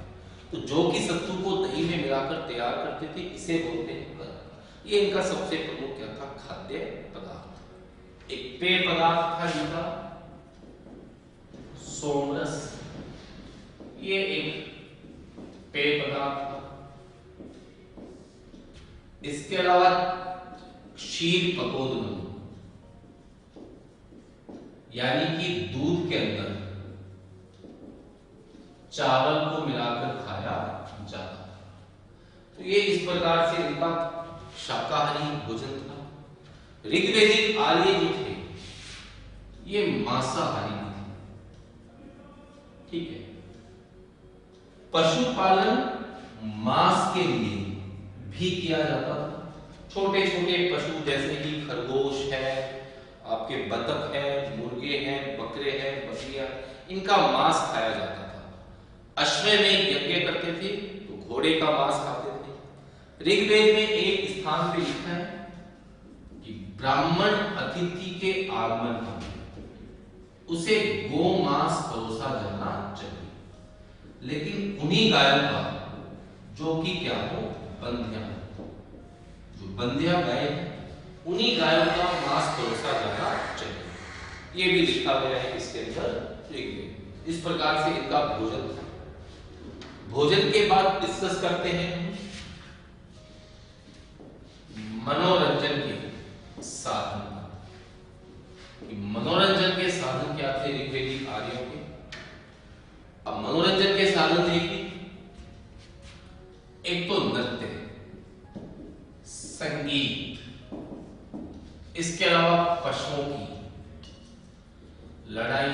तो जौ की सत्तू को दही में मिलाकर तैयार करते थे, इसे बोलते हैं करम। ये इनका सबसे प्रमुख क्या था? खाद्य पदार्थ। एक पेय पदार्थ था इनका सोमरस, ये एक पेय पदार्थ था। इसके अलावा क्षीर पकोदन, यानी कि दूध के अंदर चावल को मिलाकर खाया जाता था। तो ये इस प्रकार से इनका शाकाहारी भोजन था। ऋग्वेदिक आर्य जो थे ये मांसाहारी थे, ठीक है। पशुपालन मांस के लिए भी किया जाता था। छोटे छोटे पशु जैसे कि खरगोश है, आपके बतख है, मुर्गे हैं, बकरे हैं, बकरियां, इनका मांस खाया जाता था। अश्वमेध यज्ञ करते थे तो घोड़े का मांस खाते थे। ऋग्वेद में एक स्थान पे लिखा है कि ब्राह्मण अतिथि के आगमन पर उसे गो मांस परोसा जाना चाहिए, लेकिन उन्हीं गायों का जो कि क्या हो? बंध्या, जो बंध्या गाय है उन्हीं गायों का मांस परोसा जाना चाहिए। ये भी लिखा गया है इसके अंदर ऋग्वेद। इस प्रकार से इनका भोजन था। भोजन के बाद डिस्कस करते हैं मनोरंजन के साधन। मनोरंजन के साधन क्या थे ऋग्वेदिक आर्यों के? अब मनोरंजन के साधन देखिए, एक तो नृत्य, संगीत, इसके अलावा पशुओं की लड़ाई,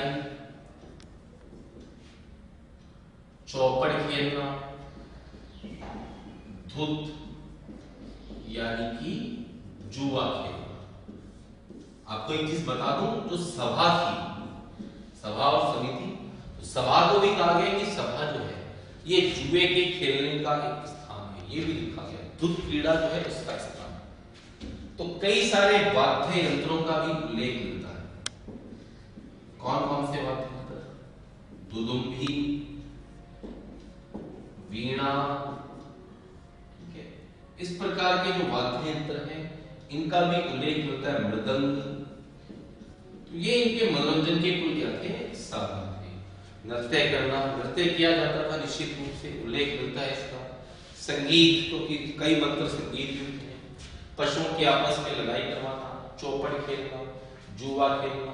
चौपड़ खेलना, धुत यानी कि जुआ खेलना। आपको एक चीज बता दूं, जो सभा थी, सभा और समिति, तो सभा को भी कहा गया कि सभा जो है ये जुए के खेलने का एक स्थान है, ये भी लिखा गया। धुत क्रीड़ा जो है उसका स्थान है। तो कई सारे वाद्य यंत्रों का भी उल्लेख मिलता है। कौन कौन से वाद्य यंत्र? दुदुम्भी, वीणा, ठीक है, इस प्रकार के जो वाद्य यंत्र हैं इनका भी उल्लेख मिलता है। मृदंग, तो ये इनके मनोरंजन के कुल क्या थे? साधन थे। नृत्य करना, नृत्य किया जाता था निश्चित रूप से, उल्लेख मिलता है इसका। संगीत, तो कई मंत्र संगीत भी होते हैं। पशुओं के आपस में लड़ाई करवाना, चौपड़ खेलना, जुआ खेलना,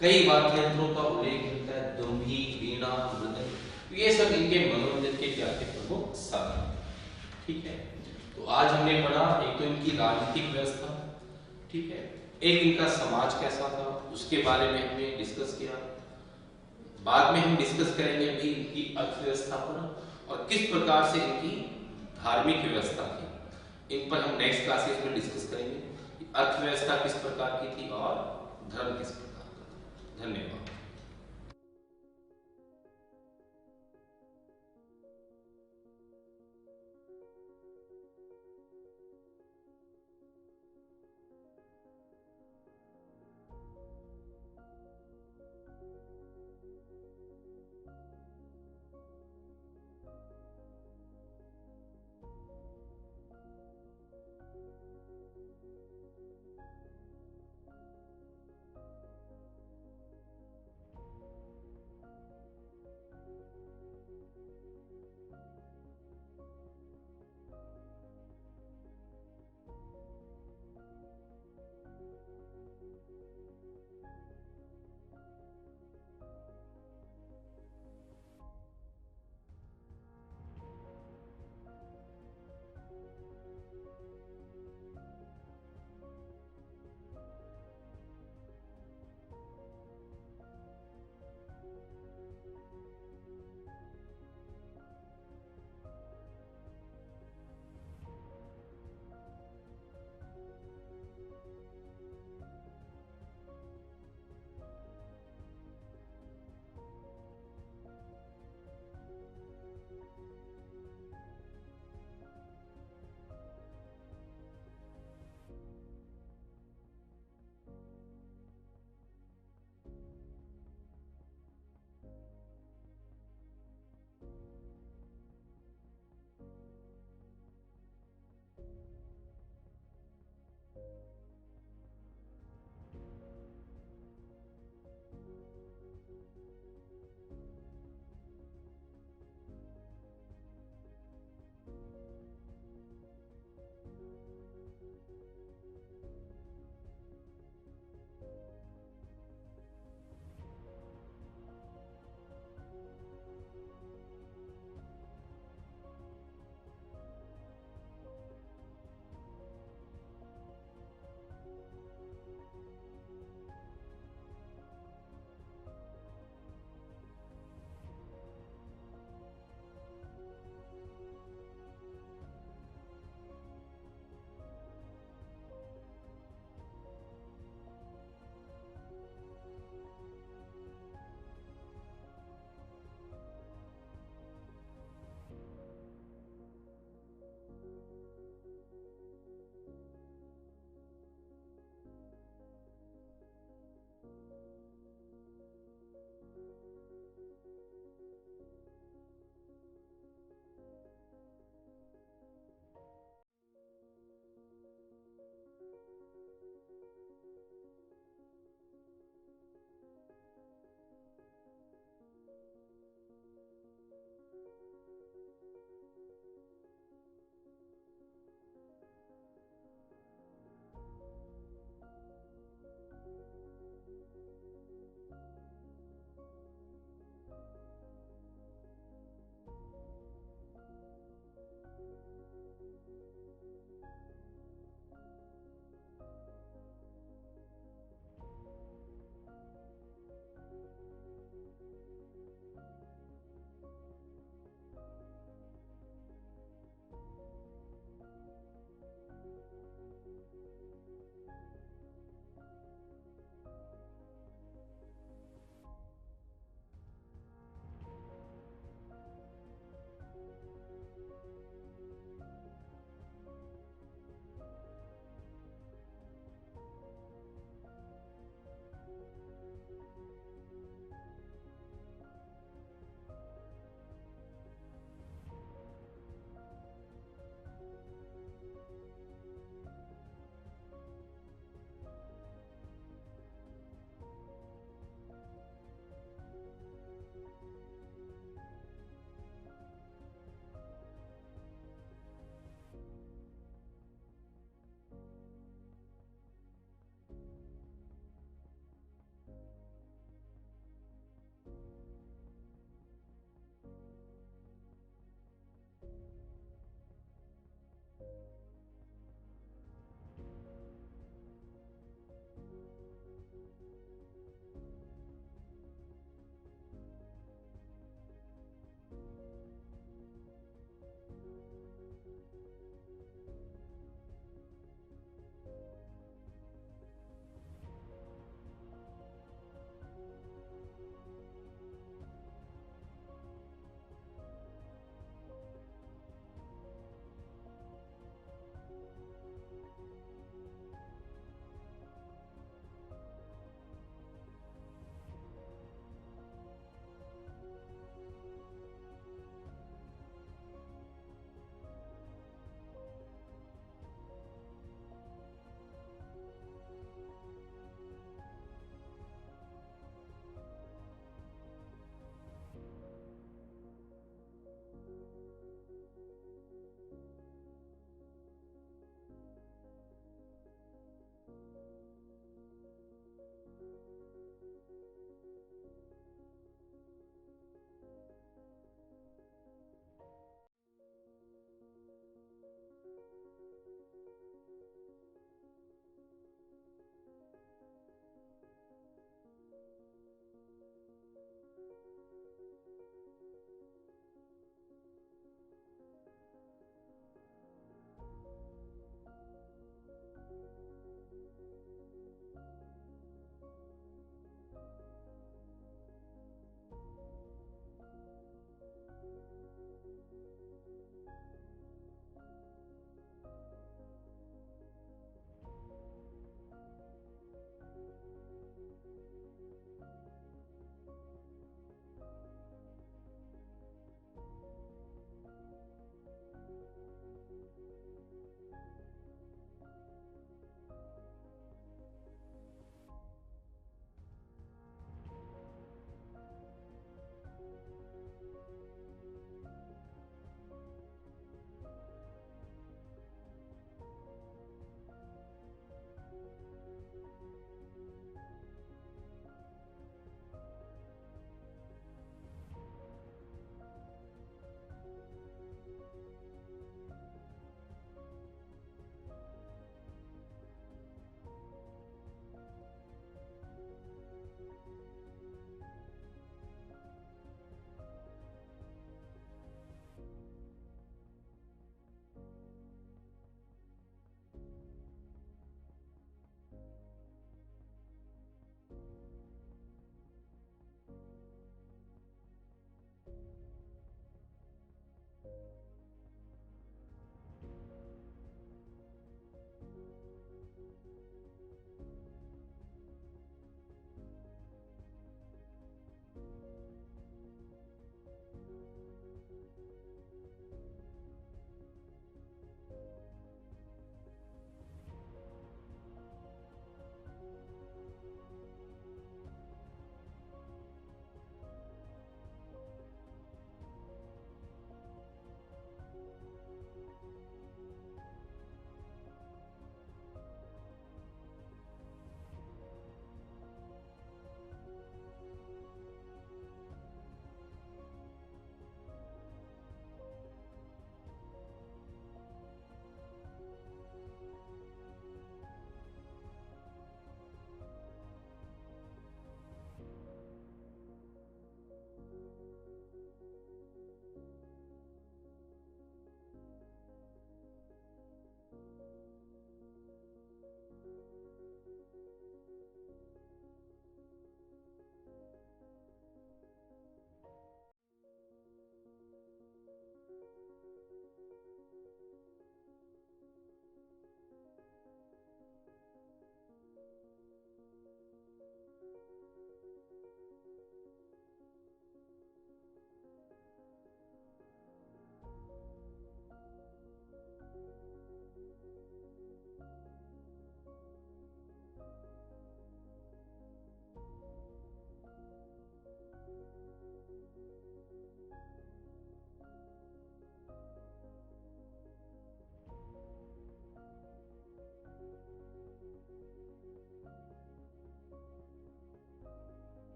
कई वाद्य यंत्रों का उल्लेख मिलता है। दुम्भी, वीणा, मृदंग, ये सब इनके मनोरंजन के क्या थे? प्रमुख साधन। ठीक है, तो आज हमने पढ़ा एक तो इनकी राजनीतिक व्यवस्था, ठीक है, एक इनका समाज कैसा था उसके बारे में हमने डिस्कस किया। बाद में हम डिस्कस करेंगे अभी इनकी अर्थव्यवस्था पर और किस प्रकार से इनकी धार्मिक व्यवस्था थी। इन पर हम नेक्स्ट क्लासेस में डिस्कस करेंगे। अर्थव्यवस्था किस प्रकार की थी और धर्म किस प्रकार का था। धन्यवाद।